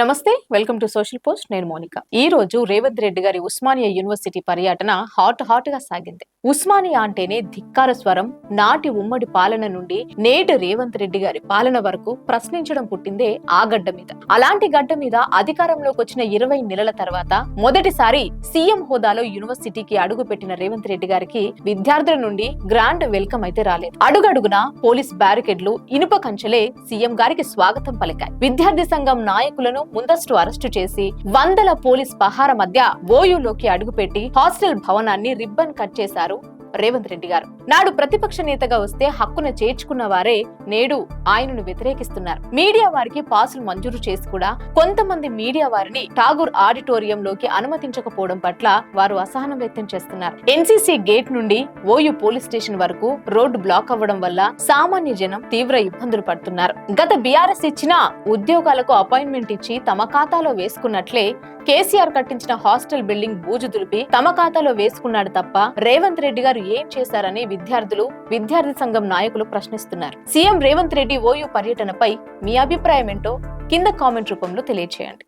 నమస్తే, welcome to social post. నేను Monica. ఈ రోజు రేవంత్ రెడ్డి గారి ఉస్మానియా యూనివర్సిటీ పర్యటన హాట్ గా సాగింది. ఉస్మానియా అంటేనే ధిక్కార స్వరం. నాటి ఉమ్మడి పాలన నుండి నేటి రేవంత్ రెడ్డి గారి పాలన వరకు ప్రశ్నించడం పుట్టిందే ఆ గడ్డ మీద. అలాంటి గడ్డ మీద అధికారంలోకి వచ్చిన 20 నెలల తర్వాత మొదటిసారి సీఎం హోదాలో యూనివర్సిటీకి అడుగు పెట్టిన రేవంత్ రెడ్డి గారికి విద్యార్థుల నుండి గ్రాండ్ వెల్కమ్ అయితే రాలేదు. అడుగడుగునా పోలీస్ బ్యారికేడ్లు, ఇనుప కంచెలే సీఎం గారికి స్వాగతం పలికాయి. విద్యార్థి సంఘం నాయకులను ముందస్తు అరెస్టు చేసి వందల పోలీస్ పహార మధ్య ఓయూలోకి అడుగుపెట్టి హాస్టల్ భవనాన్ని రిబ్బన్ కట్ చేశారు రేవంత్ రెడ్డి గారు. నాడు ప్రతిపక్ష నేతగా వస్తే హక్కున చేర్చుకున్న వారే నేడు ఆయనను వ్యతిరేకిస్తున్నారు. మీడియా వారికి పాసులు మంజూరు చేసి కూడా కొంతమంది మీడియా వారిని ఠాగూర్ ఆడిటోరియంలోకి అనుమతించకపోవడం పట్ల వారు అసహనం వ్యక్తం చేస్తున్నారు. ఎన్సీసీ గేట్ నుండి ఓయూ పోలీస్ స్టేషన్ వరకు రోడ్డు బ్లాక్ అవ్వడం వల్ల సామాన్య జనం తీవ్ర ఇబ్బందులు పడుతున్నారు. గత బీఆర్ఎస్ ఇచ్చిన ఉద్యోగాలకు అపాయింట్మెంట్ ఇచ్చి తమ ఖాతాలో వేసుకున్నట్లే కేసీఆర్ కట్టించిన హాస్టల్ బిల్డింగ్ బూజు దులిపి తమ ఖాతాలో వేసుకున్నాడు తప్ప రేవంత్ రెడ్డి గారు ఏం చేశారని విద్యార్థి సంఘం నాయకులు ప్రశ్నిస్తున్నారు. సీఎం రేవంత్ రెడ్డి ఓయూ పర్యటనపై మీ అభిప్రాయం ఏంటో కింద కామెంట్ రూపంలో తెలియజేయండి.